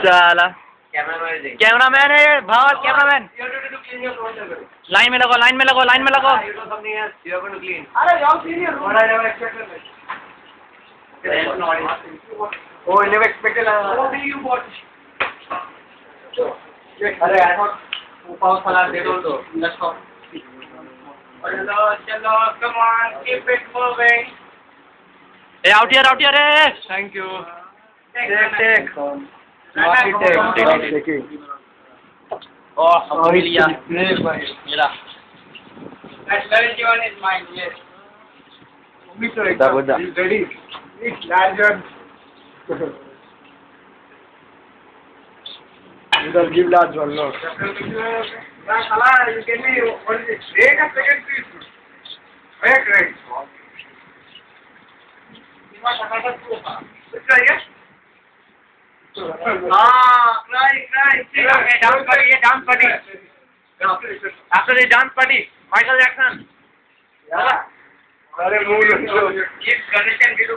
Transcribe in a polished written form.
साला कैमरामैन है ये भाव कैमरामैन लाइन में लगो लाइन में लगो लाइन में लगो Oh, I never expected. What do you watch? अरे I thought पाउस वाला दे दो तो let's go. चलो come on keep it moving. Hey out here hey. Thank you. Take. Take. Oh लिया मेरा. That very one is mine. Yes. Ready? It's larger. You will give large one, no? You can be, what is it? Wait a second, please. Wait, right. Dance party. After the dance party, Michael Jackson. Yeah. Give connection, give to